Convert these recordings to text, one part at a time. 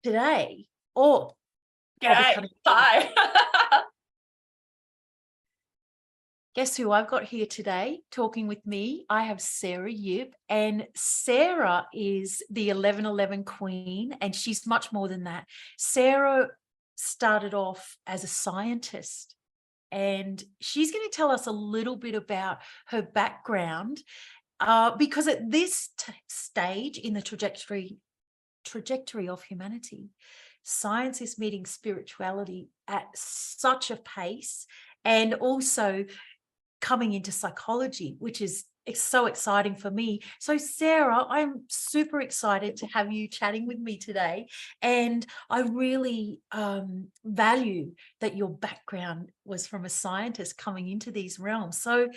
today, or Hi. guess who I've got here today talking with me? I have Sarah Yip, and Sarah is the 1111 queen, and she's much more than that. Sarah started off as a scientist, and she's going to tell us a little bit about her background, because at this stage in the trajectory of humanity, science is meeting spirituality at such a pace, and also coming into psychology, which is so exciting for me. So Sarah, I'm super excited to have you chatting with me today, and I really value that your background was from a scientist coming into these realms. So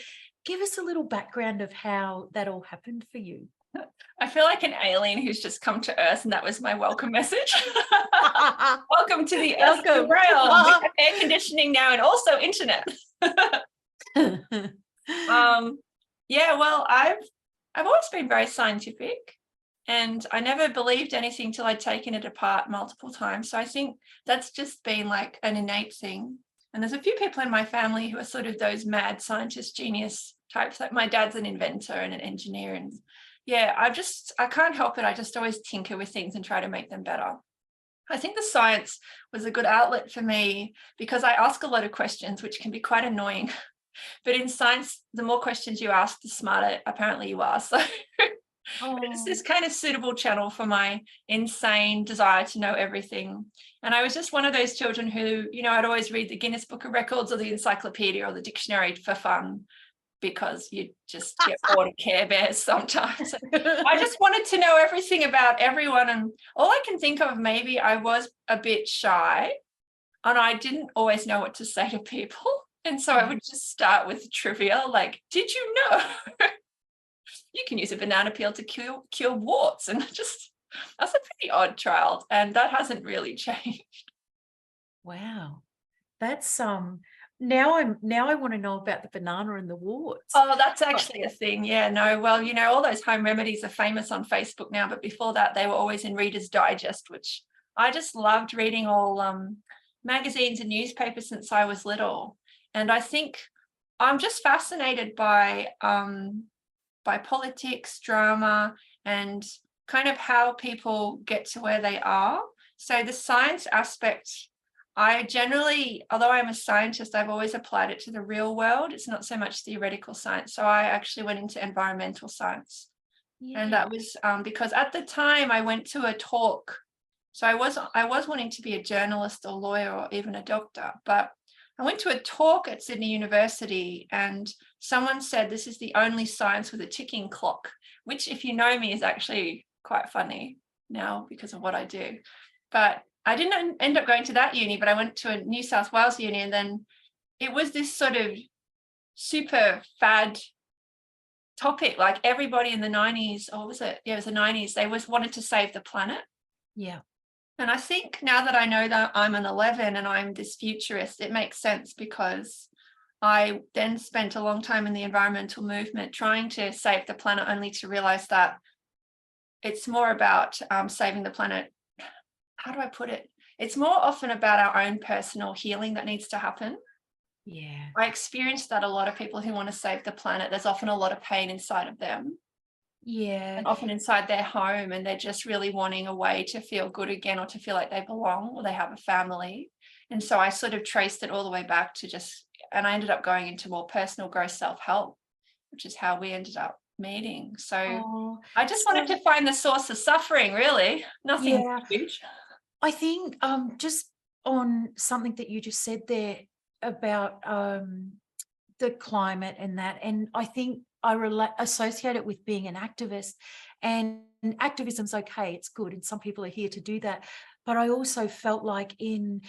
give us a little background of how that all happened for you. I feel like an alien who's just come to Earth, and that was my welcome message. Welcome to the Earth realm. We have air conditioning now and also internet. Yeah, well, I've always been very scientific, and I never believed anything till I'd taken it apart multiple times. So I think that's just been like an innate thing. And there's a few people in my family who are sort of those mad scientist genius types. Like my dad's an inventor and an engineer, and yeah, I can't help it. I just always tinker with things and try to make them better. I think the science was a good outlet for me because I ask a lot of questions, which can be quite annoying. But in science, the more questions you ask, the smarter apparently you are. So it's this kind of suitable channel for my insane desire to know everything. And I was just one of those children who, I'd always read the Guinness Book of Records or the encyclopedia or the dictionary for fun, because you just get bored of Care Bears sometimes. I just wanted to know everything about everyone. And all I can think of, maybe I was a bit shy and I didn't always know what to say to people. And so I would just start with trivia, like, did you know you can use a banana peel to cure warts? And I was a pretty odd child, and that hasn't really changed. Wow. That's now I want to know about the banana and the warts. Oh, that's actually a thing. Yeah, no, well, all those home remedies are famous on Facebook now, but before that they were always in Reader's Digest, which I just loved reading all magazines and newspapers since I was little. And I think I'm just fascinated by politics, drama, and kind of how people get to where they are. So the science aspect, I generally, although I'm a scientist, I've always applied it to the real world. It's not so much theoretical science. So I actually went into environmental science. Yeah. And that was because at the time I went to a talk. So I was wanting to be a journalist or lawyer or even a doctor, but I went to a talk at Sydney University, and someone said this is the only science with a ticking clock, which, if you know me, is actually quite funny now because of what I do. But I didn't end up going to that uni, but I went to a New South Wales uni, and then it was this sort of super fad topic. Like everybody in the 90s, or was it? Yeah, it was the 90s. They wanted to save the planet. Yeah. And I think now that I know that I'm an 11 and I'm this futurist, it makes sense, because I then spent a long time in the environmental movement trying to save the planet, only to realize that it's more about saving the planet. How do I put it? It's more often about our own personal healing that needs to happen. Yeah. I experienced that a lot of people who want to save the planet, there's often a lot of pain inside of them. Yeah. And often inside their home, and they're just really wanting a way to feel good again, or to feel like they belong, or they have a family. And so I sort of traced it all the way back to and I ended up going into more personal growth, self-help, which is how we ended up meeting. So I just wanted to find the source of suffering, really. Nothing huge. I think just on something that you just said there about the climate and that, and I think I associate it with being an activist, and activism's okay, it's good, and some people are here to do that. But I also felt like in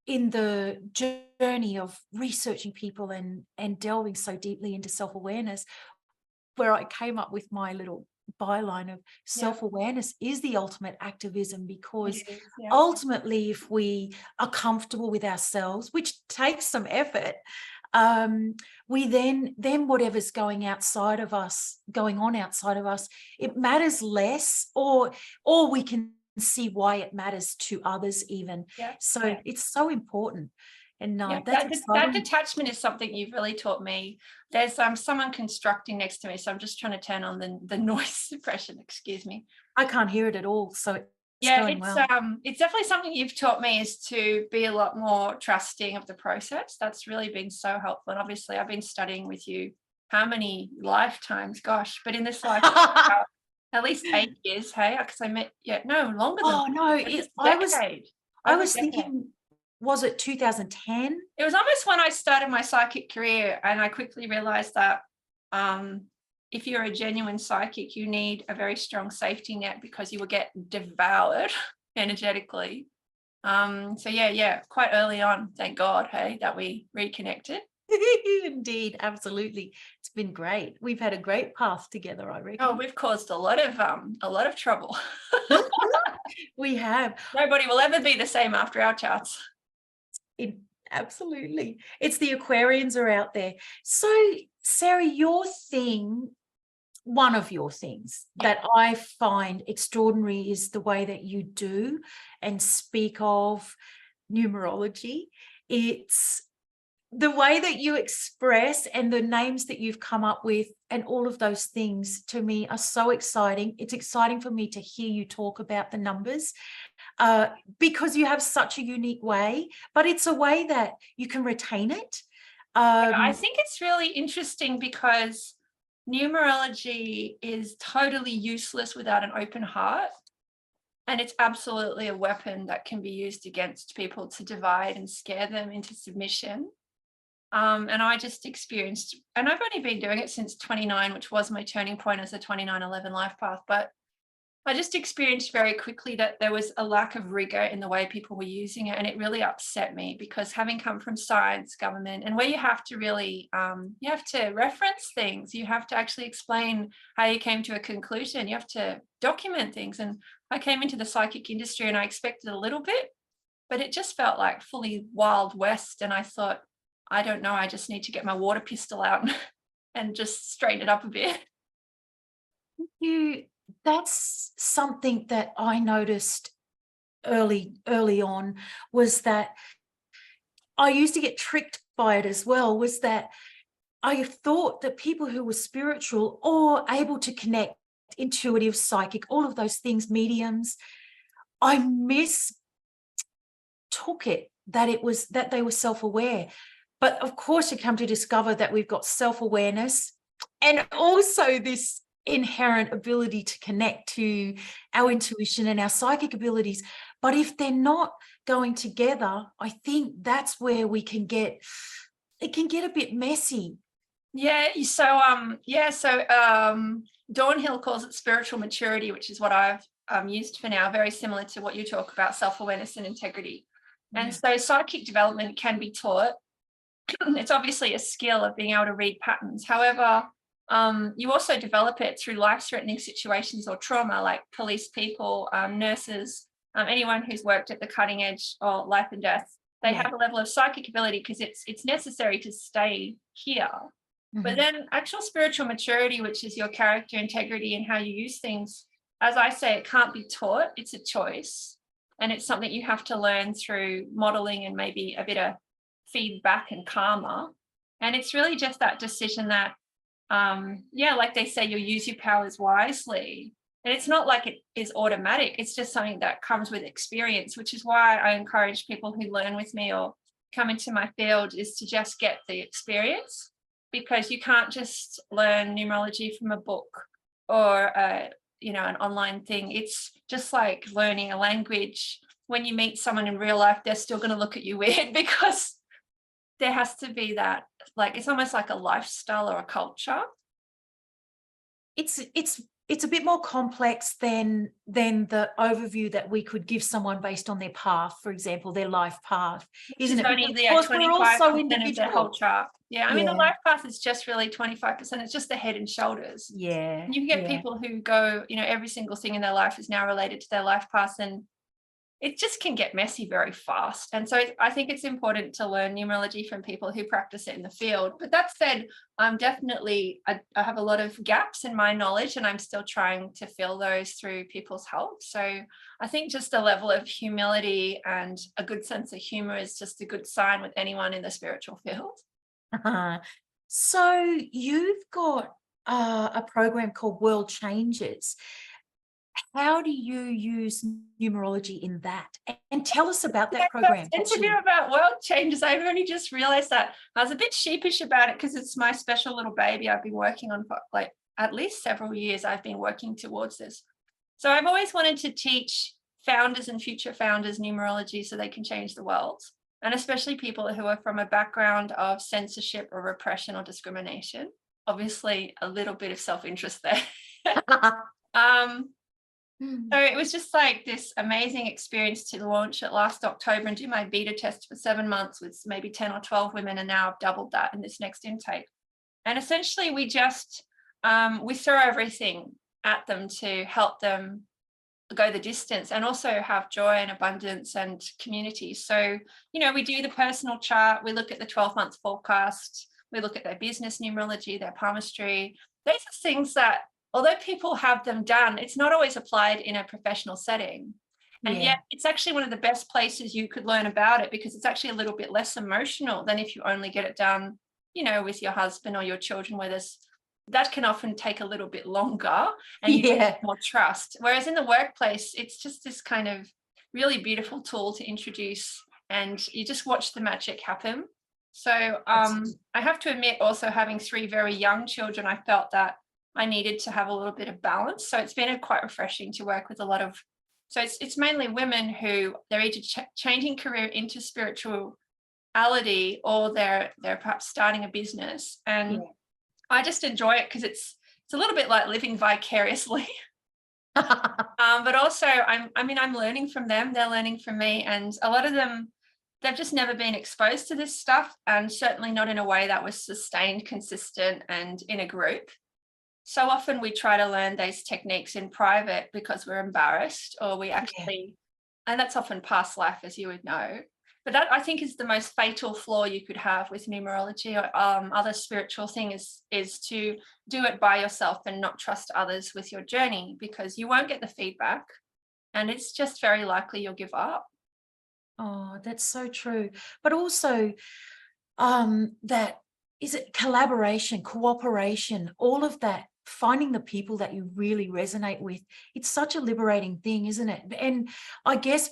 the journey of researching people and delving so deeply into self-awareness, where I came up with my little byline of self-awareness is the ultimate activism, because ultimately, if we are comfortable with ourselves, which takes some effort, we then whatever's going on outside of us, it matters less, or we can see why it matters to others even. Yeah. So it's so important. And Yeah, that's that exciting. detachment is something you've really taught me. There's someone constructing next to me, so I'm just trying to turn on the noise suppression, excuse me. I can't hear it at all, so it's Yeah, going well. it's definitely something you've taught me, is to be a lot more trusting of the process. That's really been so helpful. And obviously I've been studying with you how many lifetimes, gosh, but in this lifetime at least 8 years, hey, because I met, no, longer than Oh no, at least a I was decade. Over a decade. thinking, was it 2010? It was almost when I started my psychic career, and I quickly realized that if you're a genuine psychic, you need a very strong safety net, because you will get devoured energetically. So yeah, quite early on, thank God, hey, that we reconnected. Indeed, absolutely. It's been great. We've had a great path together, I reckon. Oh, we've caused a lot of trouble. We have. Nobody will ever be the same after our chats. Absolutely. It's the Aquarians are out there. So, Sarah, one of your things that I find extraordinary is the way that you do and speak of numerology. It's the way that you express, and the names that you've come up with, and all of those things to me are so exciting. It's exciting for me to hear you talk about the numbers, because you have such a unique way, but it's a way that you can retain it. I think it's really interesting, because numerology is totally useless without an open heart. And it's absolutely a weapon that can be used against people to divide and scare them into submission. And I just experienced, and I've only been doing it since 29, which was my turning point as a 2911 life path. But I just experienced very quickly that there was a lack of rigor in the way people were using it. And it really upset me, because having come from science, government, and where you have to really, you have to reference things, you have to actually explain how you came to a conclusion, you have to document things. And I came into the psychic industry and I expected a little bit, but it just felt like fully Wild West. And I thought, I don't know, I just need to get my water pistol out and just straighten it up a bit. That's something that I noticed early on, was that I used to get tricked by it as well, was that I thought that people who were spiritual or able to connect, intuitive, psychic, all of those things, mediums, I mistook it, that they were self-aware. But of course, you come to discover that we've got self-awareness and also this inherent ability to connect to our intuition and our psychic abilities. But if they're not going together, I think that's where it can get a bit messy. Yeah. So Dawnhill calls it spiritual maturity, which is what I've used for now, very similar to what you talk about, self-awareness and integrity. And so psychic development can be taught. It's obviously a skill of being able to read patterns. However, you also develop it through life-threatening situations or trauma, like police people, nurses, anyone who's worked at the cutting edge or life and death. They have a level of psychic ability because it's necessary to stay here. But then actual spiritual maturity, which is your character integrity and how you use things, as I say, it can't be taught. It's a choice. And it's something you have to learn through modeling and maybe a bit of feedback and karma. And it's really just that decision that, like they say, you'll use your powers wisely. And it's not like it is automatic. It's just something that comes with experience, which is why I encourage people who learn with me or come into my field is to just get the experience, because you can't just learn numerology from a book or an online thing. It's just like learning a language. When you meet someone in real life, they're still going to look at you weird, because there has to be that, like, it's almost like a lifestyle or a culture. It's a bit more complex than the overview that we could give someone based on their path, for example, their life path, isn't it? Only the Because we're all so 25% of their whole chart. Yeah, I mean, the Yeah. life path is just really 25%. It's just the head and shoulders. Yeah. And you can get people who go, every single thing in their life is now related to their life path, and it just can get messy very fast. And so I think it's important to learn numerology from people who practice it in the field. But that said, I'm definitely, I have a lot of gaps in my knowledge, and I'm still trying to fill those through people's help. So I think just a level of humility and a good sense of humor is just a good sign with anyone in the spiritual field. So you've got a program called World Changes. How do you use numerology in that? And tell us about that program. Interview about World Changes. I've only just realized that. I was a bit sheepish about it because it's my special little baby I've been working on for like at least several years. I've been working towards this. So I've always wanted to teach founders and future founders numerology so they can change the world, and especially people who are from a background of censorship or repression or discrimination. Obviously, a little bit of self-interest there. So it was just like this amazing experience to launch it last October and do my beta test for 7 months with maybe 10 or 12 women. And now I've doubled that in this next intake. And essentially we just, we throw everything at them to help them go the distance and also have joy and abundance and community. So, you know, we do the personal chart, we look at the 12-month forecast, we look at their business numerology, their palmistry. Those are things that, although people have them done, it's not always applied in a professional setting. And yet it's actually one of the best places you could learn about it, because it's actually a little bit less emotional than if you only get it done, you know, with your husband or your children, where that can often take a little bit longer and you get more trust. Whereas in the workplace, it's just this kind of really beautiful tool to introduce, and you just watch the magic happen. So I have to admit, also having 3 very young children, I felt that I needed to have a little bit of balance. So it's been quite refreshing to work with a lot of, so it's mainly women who they're either changing career into spirituality, or they're perhaps starting a business. And I just enjoy it because it's a little bit like living vicariously. But also I'm learning from them, they're learning from me, and a lot of them, they've just never been exposed to this stuff, and certainly not in a way that was sustained, consistent, and in a group. So often we try to learn these techniques in private because we're embarrassed, or we actually, and that's often past life, as you would know. But that, I think, is the most fatal flaw you could have with numerology or other spiritual thing is to do it by yourself and not trust others with your journey, because you won't get the feedback and it's just very likely you'll give up. Oh, that's so true. But also that, is it collaboration, cooperation, all of that, finding the people that you really resonate with. It's such a liberating thing, isn't it? And I guess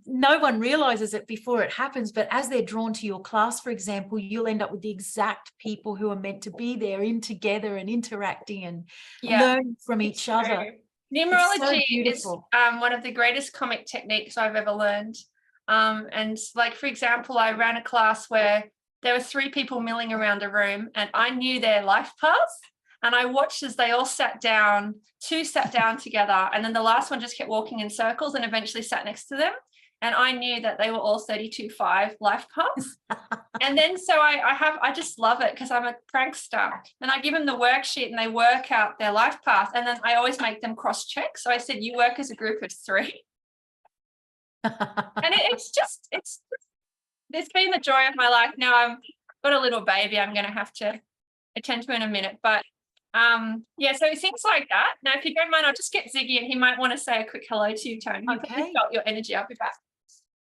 no one realizes it before it happens, but as they're drawn to your class, for example, you'll end up with the exact people who are meant to be there, in together and interacting and learning from each other. Numerology is one of the greatest comic techniques I've ever learned. And like, for example, I ran a class where there were 3 people milling around a room, and I knew their life paths. And I watched as they all sat down, 2 sat down together, and then the last one just kept walking in circles and eventually sat next to them. And I knew that they were all 32-5 life paths. And then so I just love it because I'm a prankster, and I give them the worksheet and they work out their life path. And then I always make them cross check. So I said, you work as a group of 3. And it's been the joy of my life. Now I've got a little baby I'm going to have to attend to in a minute, but so things like that. Now, if you don't mind, I'll just get Ziggy, and he might want to say a quick hello to you, Toni. Okay. Felt your energy. I'll be back.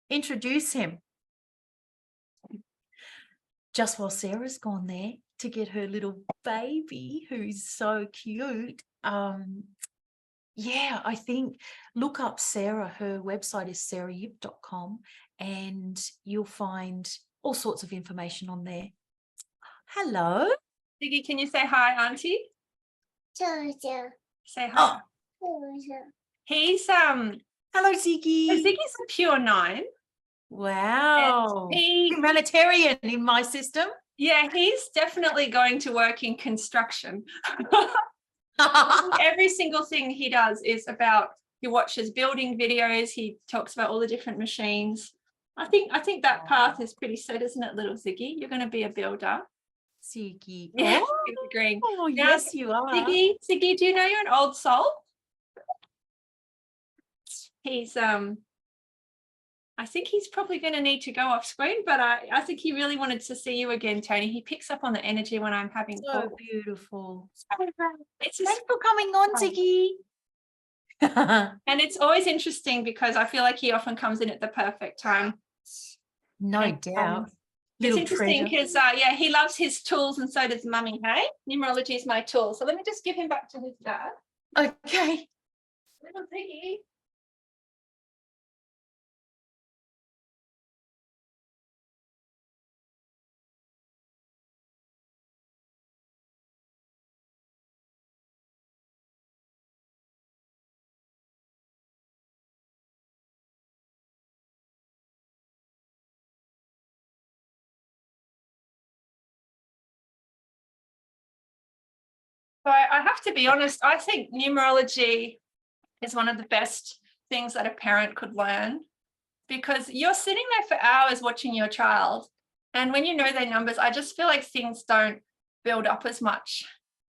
Introduce him. Just while Sarah's gone there to get her little baby, who's so cute. I think look up Sarah. Her website is sarahyip.com, and you'll find all sorts of information on there. Hello. Ziggy, can you say hi, Auntie? Say Say hi. He's hello, Ziggy. Ziggy's a pure 9. Wow. Humanitarian in my system. Yeah, he's definitely going to work in construction. Every single thing he does is about, he watches building videos, he talks about all the different machines. I think that path is pretty set, isn't it, little Ziggy? You're going to be a builder. Ziggy. Yeah, oh yes, you are. Ziggy, do you know you're an old soul? He's I think he's probably going to need to go off screen, but I think he really wanted to see you again, Toni. He picks up on the energy when I'm having So calls. beautiful. It's Thanks just, for coming on, Ziggy. and it's always interesting because I feel like he often comes in at the perfect time. No And, doubt. it's Little interesting treasure. because, he loves his tools and so does Mummy, hey? Numerology is my tool. So let me just give him back to his dad. Okay. Little piggy. So I have to be honest, I think numerology is one of the best things that a parent could learn, because you're sitting there for hours watching your child. And when you know their numbers, I just feel like things don't build up as much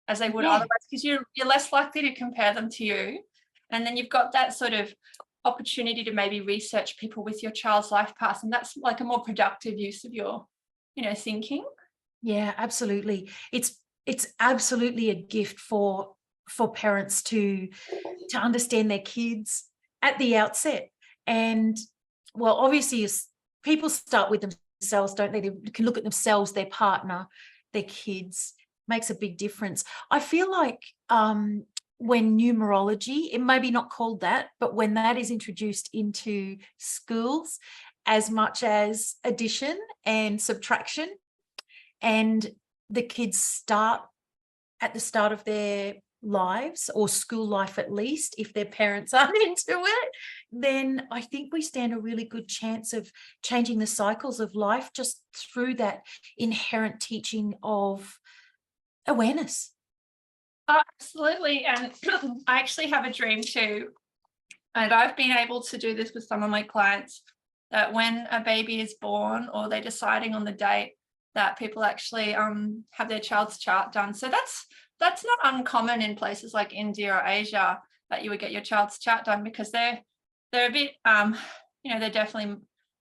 as they would otherwise, because you're less likely to compare them to you. And then you've got that sort of opportunity to maybe research people with your child's life path. And that's like a more productive use of your, thinking. Yeah, absolutely. It's absolutely a gift for parents to understand their kids at the outset. And well, obviously, people start with themselves, don't they? They can look at themselves, their partner, their kids. Makes a big difference. I feel like when numerology, it may be not called that, but when that is introduced into schools, as much as addition and subtraction, and the kids start at the start of their lives, or school life at least, if their parents aren't into it, then I think we stand a really good chance of changing the cycles of life just through that inherent teaching of awareness. Absolutely. And I actually have a dream too. And I've been able to do this with some of my clients, that when a baby is born or they're deciding on the date, that people actually have their child's chart done. So that's not uncommon in places like India or Asia, that you would get your child's chart done, because they're a bit they're definitely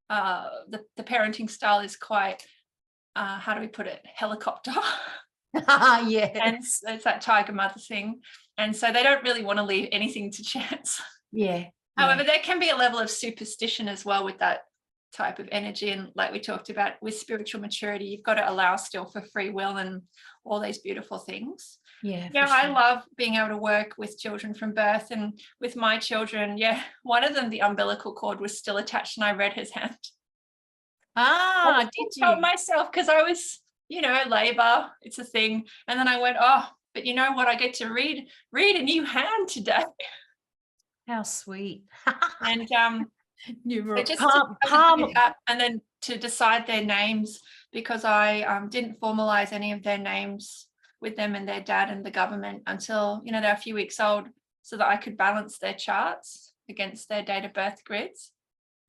the parenting style is quite how do we put it, helicopter. Yes. And it's that tiger mother thing. And so they don't really want to leave anything to chance. Yeah. However, there can be a level of superstition as well with that type of energy. And like we talked about with spiritual maturity, you've got to allow still for free will and all these beautiful things. Yeah. Yeah, for I sure. love being able to work with children from birth. And with my children, one of them, the umbilical cord was still attached, and I read his hand. Ah, did Help you? myself, because I was, labor, it's a thing. And then I went, oh, but you know what? I get to read a new hand today. How sweet. And so just to Palm, be able to do palm. that, and then to decide their names, because I didn't formalize any of their names with them and their dad and the government until they're a few weeks old, so that I could balance their charts against their date of birth grids.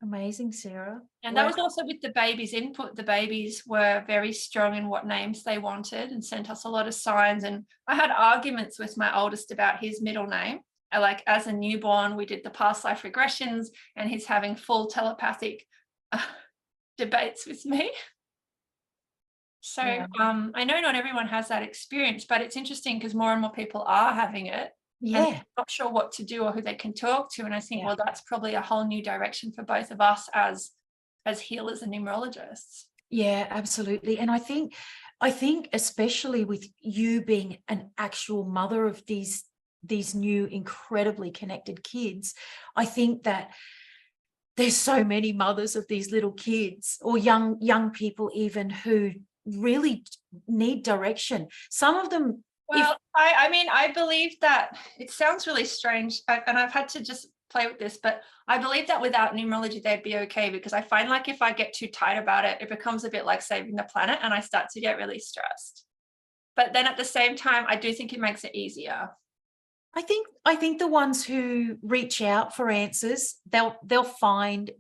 Amazing, Sarah. And Wow. that was also with the babies' input. The babies were very strong in what names they wanted and sent us a lot of signs. And I had arguments with my oldest about his middle name. Like, as a newborn, we did the past life regressions, and he's having full telepathic debates with me. So Yeah. I know not everyone has that experience, but it's interesting because more and more people are having it. And Yeah. not sure what to do or who they can talk to. And I think, Yeah. well, that's probably a whole new direction for both of us as healers and numerologists. Yeah, absolutely. And I think especially with you being an actual mother of these new incredibly connected kids, I think that there's so many mothers of these little kids, or young people even, who really need direction. Some of them, Well, I mean, I believe that it sounds really strange, and I've had to just play with this, but I believe that without numerology, they'd be okay, because I find like if I get too tight about it, it becomes a bit like saving the planet, and I start to get really stressed. But then at the same time, I do think it makes it easier. I think the ones who reach out for answers, they'll find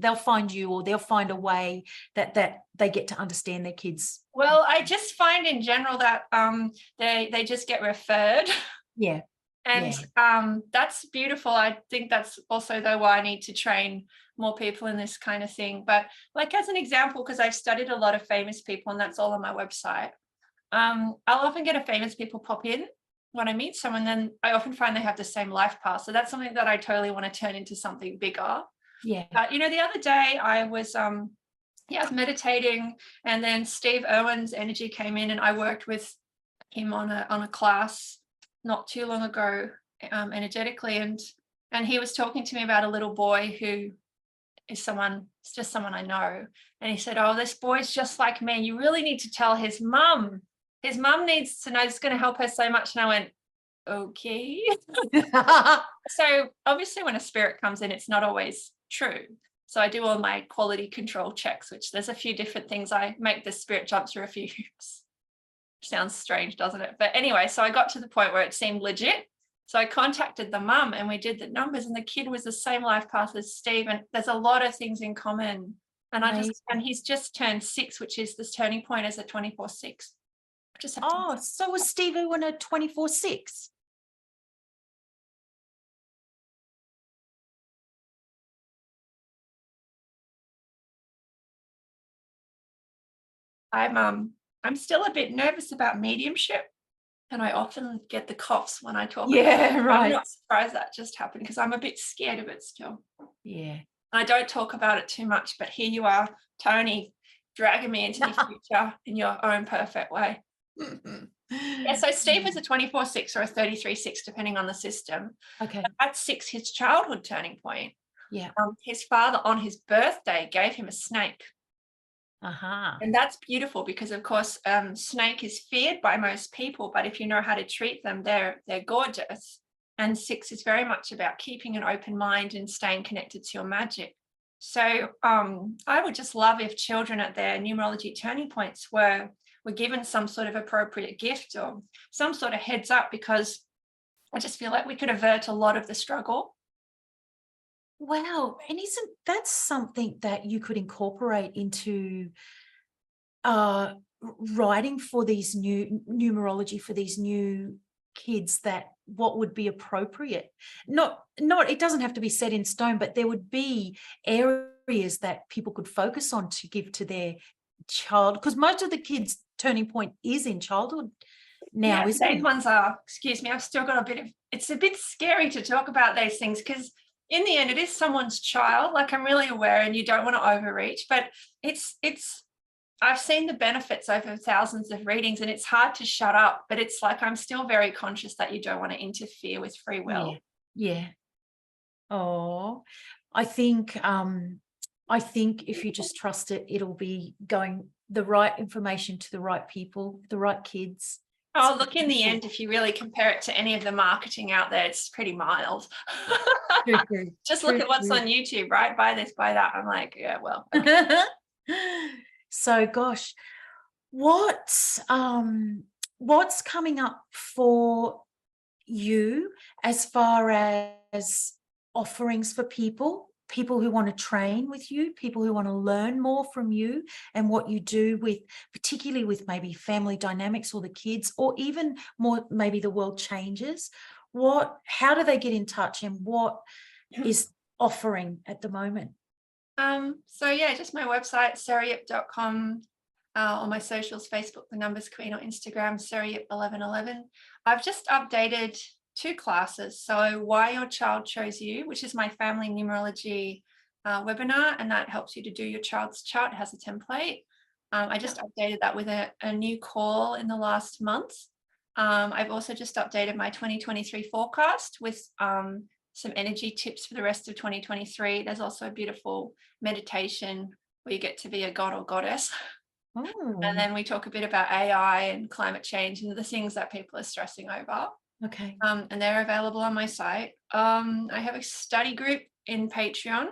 you, or they'll find a way that they get to understand their kids. Well, I just find in general that they just get referred. Yeah. And that's beautiful. I think that's also though why I need to train more people in this kind of thing. But like as an example, because I've studied a lot of famous people and that's all on my website, I'll often get a famous people pop in when I meet someone, then I often find they have the same life path. So that's something that I totally want to turn into something bigger. Yeah. You know, the other day I was meditating, and then Steve Irwin's energy came in, and I worked with him on a class not too long ago, energetically, and he was talking to me about a little boy who is just someone I know, and he said, "Oh, this boy's just like me. You really need to tell his mum. His mum needs to know. It's going to help her so much." And I went, "Okay." So obviously, when a spirit comes in, it's not always true. So I do all my quality control checks, which there's a few different things. I make the spirit jump through a few hoops. Sounds strange, doesn't it? But anyway, so I got to the point where it seemed legit. So I contacted the mum and we did the numbers, and the kid was the same life path as Steve. And there's a lot of things in common. And he's just turned 6, which is this turning point as a 24/6. Oh, so was Steve Irwin a 24/6? I'm still a bit nervous about mediumship, and I often get the coughs when I talk. Yeah, right. I'm not surprised that just happened because I'm a bit scared of it still. Yeah. I don't talk about it too much, but here you are, Toni, dragging me into the future in your own perfect way. Yeah, so Steve was a 24/6 or a 33/6, depending on the system. Okay. But at 6, his childhood turning point. Yeah. His father on his birthday gave him a snake. And that's beautiful because, of course, snake is feared by most people, but if you know how to treat them, they're gorgeous. And 6 is very much about keeping an open mind and staying connected to your magic. So I would just love if children at their numerology turning points were given some sort of appropriate gift or some sort of heads up, because I just feel like we could avert a lot of the struggle. Wow. And isn't that something that you could incorporate into writing for these new numerology for these new kids, that what would be appropriate? Not it doesn't have to be set in stone, but there would be areas that people could focus on to give to their child, because most of the kids' turning point is in childhood now, isn't These it? ones are, excuse me, I've still got it's a bit scary to talk about these things because in the end it is someone's child. Like, I'm really aware, and you don't want to overreach, but it's I've seen the benefits over thousands of readings, and it's hard to shut up, but it's like I'm still very conscious that you don't want to interfere with free will. Yeah. Oh, I think if you just trust it, it'll be going the right information to the right people, the right kids. Oh, look, in the end, if you really compare it to any of the marketing out there, it's pretty mild. Just look at what's on YouTube, right? Buy this, buy that. I'm like, yeah, well. Okay. So, gosh, what's coming up for you as far as offerings for people who want to train with you, people who want to learn more from you and what you do with, particularly with maybe family dynamics or the kids, or even more, maybe the world changes? How do they get in touch, and what is offering at the moment? So yeah, just my website, sarahayip.com, on my socials, Facebook, The Numbers Queen, or Instagram, sarahayip1111. I've just updated 2 classes. So Why Your Child Chose You, which is my family numerology webinar, and that helps you to do your child's chart. It has a template. I just updated that with a new call in the last month. I've also just updated my 2023 forecast with some energy tips for the rest of 2023. There's also a beautiful meditation where you get to be a god or goddess. Oh. And then we talk a bit about AI and climate change and the things that people are stressing over. Okay. And they're available on my site. I have a study group in Patreon,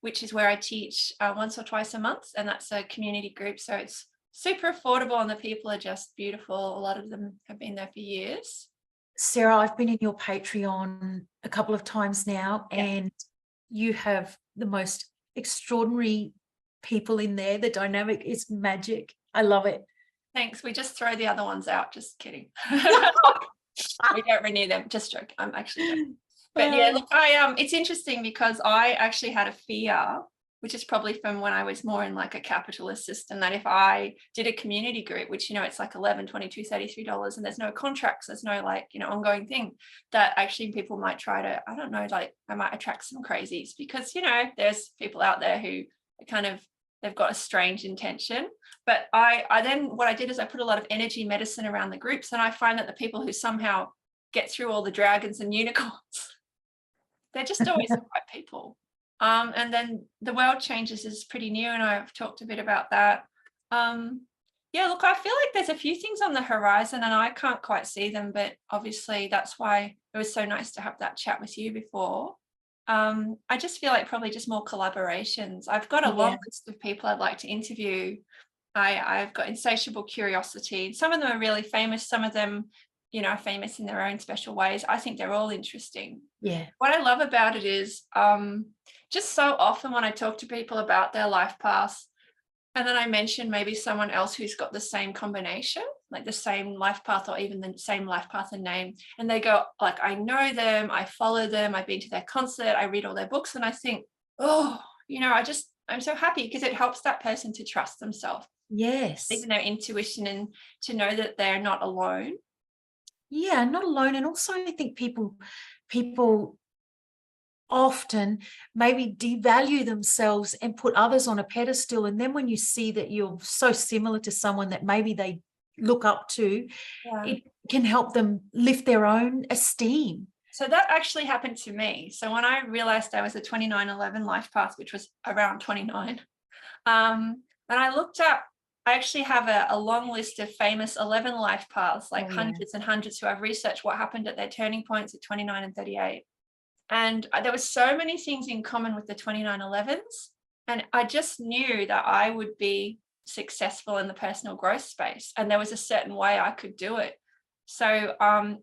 which is where I teach once or twice a month, and that's a community group. So it's super affordable, and the people are just beautiful. A lot of them have been there for years. Sarah, I've been in your Patreon a couple of times now, and you have the most extraordinary people in there. The dynamic is magic. I love it. Thanks. We just throw the other ones out. Just kidding. We don't renew them. Just joking. I'm actually joking. But yeah, look, it's interesting because I actually had a fear, which is probably from when I was more in like a capitalist system, that if I did a community group, which, it's like $11, $22, $33, and there's no contracts, there's no like, ongoing thing, that actually people might try to, I don't know, like I might attract some crazies because, there's people out there who kind of, they've got a strange intention. But I then, what I did is I put a lot of energy medicine around the groups, and I find that the people who somehow get through all the dragons and unicorns, they're just always the right people. And then the world changes is pretty new, and I've talked a bit about that. Yeah, look, I feel like there's a few things on the horizon and I can't quite see them, but obviously that's why it was so nice to have that chat with you before. I just feel like probably just more collaborations. I've got a long list of people I'd like to interview. I've got insatiable curiosity. Some of them are really famous, some of them, are famous in their own special ways. I think they're all interesting. Yeah. What I love about it is just so often when I talk to people about their life paths, and then I mention maybe someone else who's got the same combination, like the same life path or even the same life path and name, and they go like, I know them, I follow them, I've been to their concert, I read all their books, and I think, I'm so happy because it helps that person to trust themselves. Yes. Even their intuition, and to know that they're not alone. Yeah, not alone. And also I think people often maybe devalue themselves and put others on a pedestal. And then when you see that you're so similar to someone that maybe they look up to, it can help them lift their own esteem. So that actually happened to me. So when I realized I was a 2911 life path, which was around 29, and I looked up, I actually have a long list of famous 11 life paths, like hundreds and hundreds, who I've researched what happened at their turning points at 29 and 38. And there were so many things in common with the 2911s. And I just knew that I would be successful in the personal growth space. And there was a certain way I could do it. So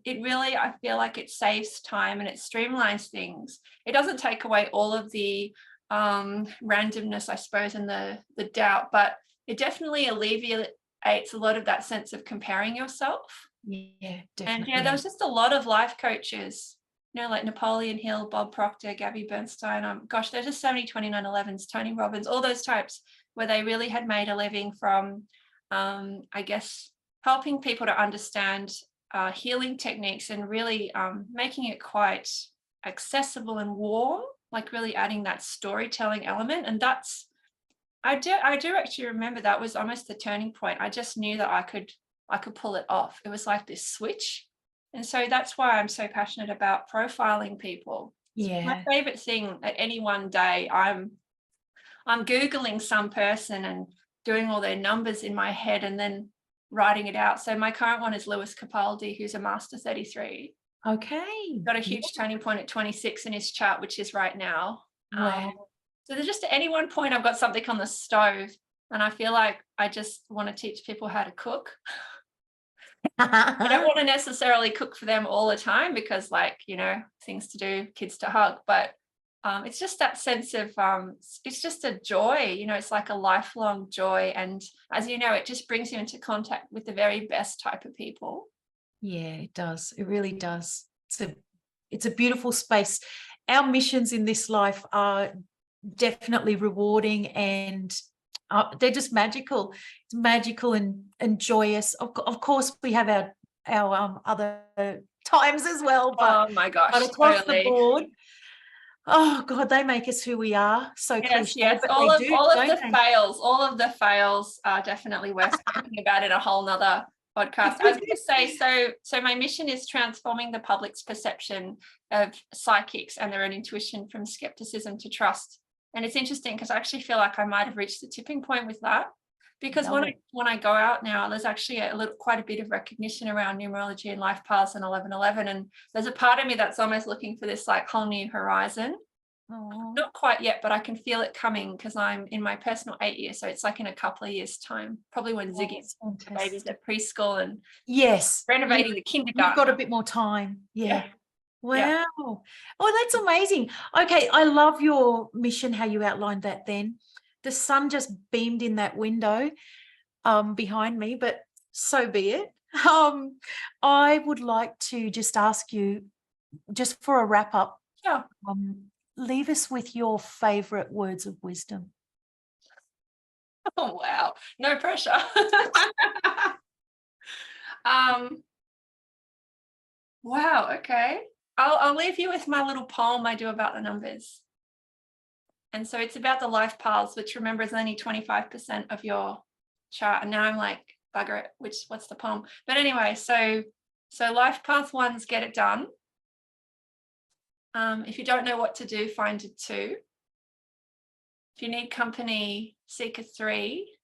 it really, I feel like it saves time and it streamlines things. It doesn't take away all of the randomness, I suppose, and the doubt, but it definitely alleviates a lot of that sense of comparing yourself. Yeah, definitely. And there was just a lot of life coaches, like Napoleon Hill, Bob Proctor, Gabby Bernstein. Gosh, there's just so many 2911s, Tony Robbins, all those types where they really had made a living from, I guess, helping people to understand healing techniques and really making it quite accessible and warm, like really adding that storytelling element. And that's, I do actually remember that was almost the turning point. I just knew that I could pull it off. It was like this switch. And so that's why I'm so passionate about profiling people. Yeah. My favorite thing at any one day, I'm Googling some person and doing all their numbers in my head and then writing it out. So my current one is Lewis Capaldi, who's a master 33. Okay. Got a huge turning point at 26 in his chart, which is right now. Wow. So there's just at any one point I've got something on the stove, and I feel like I just want to teach people how to cook. I don't want to necessarily cook for them all the time because, like, things to do, kids to hug, but it's just that sense of it's just a joy, it's like a lifelong joy. And as you know, it just brings you into contact with the very best type of people. Yeah, it does. It really does. It's a beautiful space. Our missions in this life are definitely rewarding, and they're just magical. It's magical and joyous. Of course, we have our other times as well, but oh my gosh, but across totally. the board, oh God, they make us who we are. So yes, but all of the fails are definitely worth speaking about in a whole nother podcast. I was going to say, so my mission is transforming the public's perception of psychics and their own intuition from skepticism to trust. And it's interesting because I actually feel like I might have reached the tipping point with that, because when I go out now, there's actually quite a bit of recognition around numerology and life paths and 1111, and there's a part of me that's almost looking for this like whole new horizon. Not quite yet, but I can feel it coming because I'm in my personal 8 year, so it's like in a couple of years' time, probably when Ziggy's babies at preschool and renovating the kindergarten. You've got a bit more time. Yeah. Wow. Yeah. Oh, that's amazing. Okay, I love your mission, how you outlined that then. The sun just beamed in that window behind me, but so be it. I would like to just ask you, just for a wrap up, Sure. leave us with your favorite words of wisdom. Oh, wow. No pressure. um, wow. Okay. I'll leave you with my little poem I do about the numbers. And so it's about the life paths, which remember is only 25% of your chart. And now I'm like, bugger it, what's the poem? But anyway, so life path ones, get it done. If you don't know what to do, find a 2. If you need company, seek a 3. If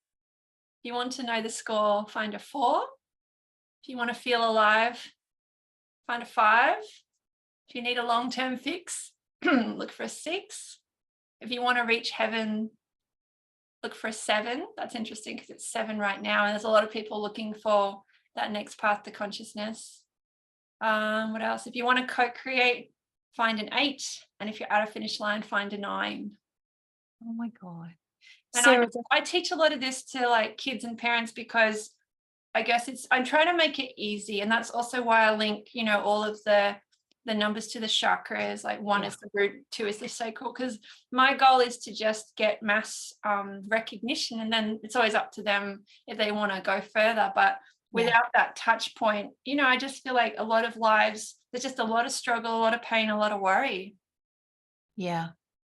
you want to know the score, find a 4. If you want to feel alive, find a 5. If you need a long-term fix, look for a 6. If you want to reach heaven, look for a 7. That's interesting because it's 7 right now. And there's a lot of people looking for that next path to consciousness. What else? If you want to co-create, find an 8. And if you're at a finish line, find a 9. Oh my God. And Sarah, I teach a lot of this to like kids and parents because I guess I'm trying to make it easy. And that's also why I link, all of the numbers to the chakras, like 1 is the root, 2 is the sacral, because my goal is to just get mass recognition, and then it's always up to them if they want to go further. But without that touch point, I just feel like a lot of lives, there's just a lot of struggle, a lot of pain, a lot of worry. yeah.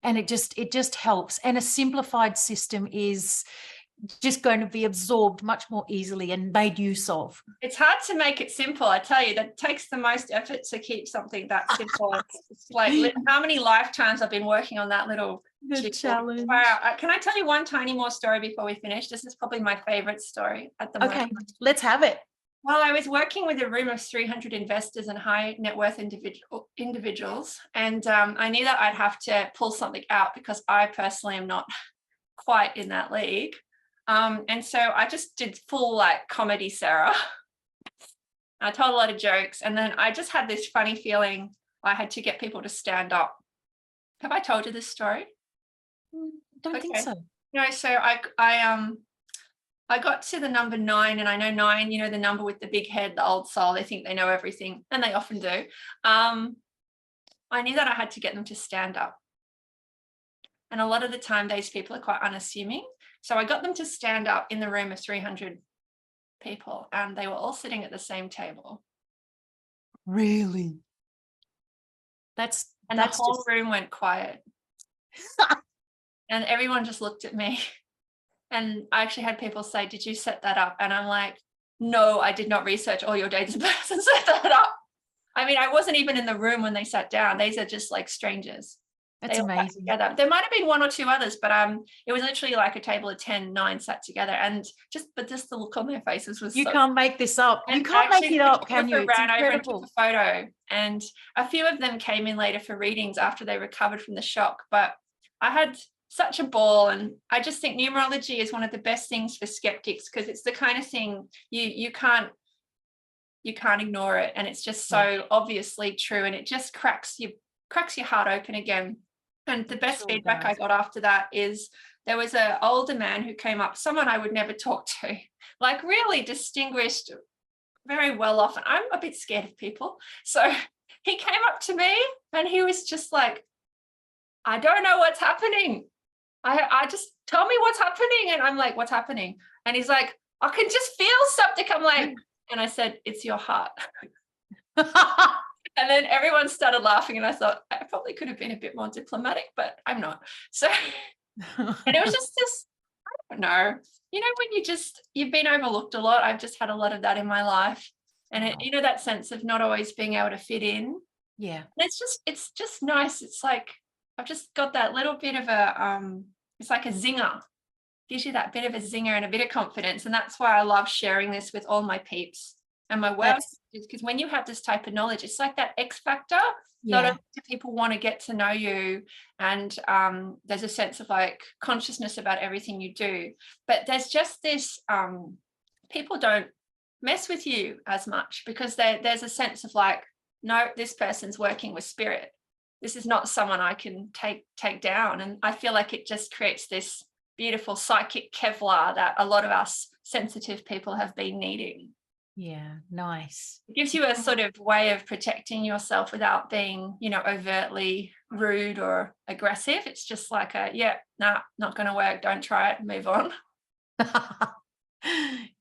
And it just helps. And a simplified system is just going to be absorbed much more easily and made use of. It's hard to make it simple. I tell you, that takes the most effort to keep something that simple. It's like how many lifetimes I've been working on that little challenge. Wow. Can I tell you one tiny more story before we finish? This is probably my favorite story at the moment. Okay, let's have it. Well, I was working with a room of 300 investors and high net worth individuals, and I knew that I'd have to pull something out because I personally am not quite in that league. And so I just did full like comedy Sarah. I told a lot of jokes, and then I just had this funny feeling I had to get people to stand up. Have I told you this story? Don't think so. No, so I got to the number 9, and I know 9, the number with the big head, the old soul, they think they know everything, and they often do. I knew that I had to get them to stand up. And a lot of the time, these people are quite unassuming. So I got them to stand up in the room of 300 people, and they were all sitting at the same table. Really? The whole room went quiet. And everyone just looked at me. And I actually had people say, "Did you set that up?" And I'm like, "No, I did not research all your dates of birth and set that up." I mean, I wasn't even in the room when they sat down. These are just like strangers. That's amazing. Together. There might have been 1 or 2 others, but it was literally like a table of 10, 9 sat together, and just the look on their faces was. You can't make this up. You can't make it up, can you? It's incredible. Over and took a photo, and a few of them came in later for readings after they recovered from the shock. But I had such a ball, and I just think numerology is one of the best things for skeptics because it's the kind of thing you can't ignore it, and it's just so obviously true, and it just cracks your heart open again. And the best feedback I got after that is there was an older man who came up, someone I would never talk to, like really distinguished, very well off. And I'm a bit scared of people. So he came up to me and he was just like, "I don't know what's happening. I just tell me what's happening." And I'm like, "What's happening?" And he's like, "I can just feel something." I'm like, and I said, "It's your heart." And then everyone started laughing, and I thought I probably could have been a bit more diplomatic, but I'm not. So, and it was just this, I don't know, when you've been overlooked a lot. I've just had a lot of that in my life. And that sense of not always being able to fit in. Yeah. And it's just nice. It's like, I've just got that little bit of it's like a zinger. Gives you that bit of a zinger and a bit of confidence. And that's why I love sharing this with all my peeps and my work, because when you have this type of knowledge, it's like that X factor. Not only do people want to get to know you, and there's a sense of like consciousness about everything you do, but there's just this people don't mess with you as much because there's a sense of like, no, this person's working with spirit. This is not someone I can take down. And I feel like it just creates this beautiful psychic Kevlar that a lot of us sensitive people have been needing. Yeah, nice. It gives you a sort of way of protecting yourself without being, overtly rude or aggressive. It's just like nah, not going to work. Don't try it. Move on.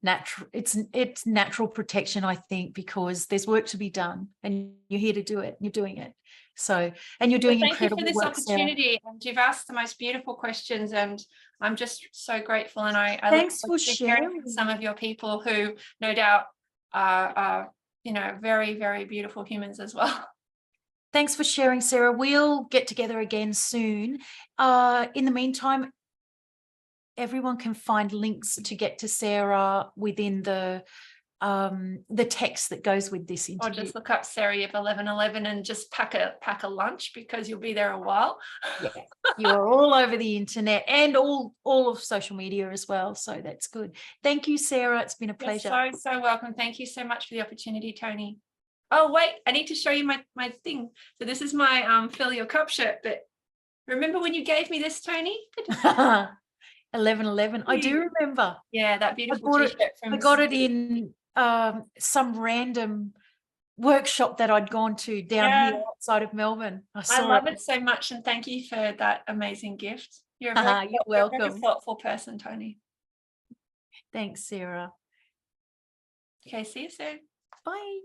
Natural, it's natural protection, I think, because there's work to be done and you're here to do it. You're doing it. So, and you're Well, doing thank you for incredible this work, Sarah. opportunity, and you've asked the most beautiful questions, and I'm just so grateful. And I look Thanks forward for to hearing sharing. from some of your people who no doubt are very, very beautiful humans as well. Thanks for sharing, Sarah. We'll get together again soon. In the meantime, everyone can find links to get to Sarah within the text that goes with this Or interview. just look up Sarah Yip 1111 and just pack a lunch, because you'll be there a while. Yeah, you are all over the internet and all of social media as well. So that's good. Thank you, Sarah. It's been a pleasure. You're so welcome. Thank you so much for the opportunity, Toni. Oh, wait, I need to show you my thing. So this is my Fill Your Cup shirt. But remember when you gave me this, Toni? 1111. I do remember. Yeah, that beautiful t-shirt from I got it Ziggy. in some random workshop that I'd gone to down here outside of Melbourne. I love it so much, and thank you for that amazing gift. You're a very, You're welcome. very thoughtful person, Toni. Thanks, Sarah. Okay, see you soon. Bye.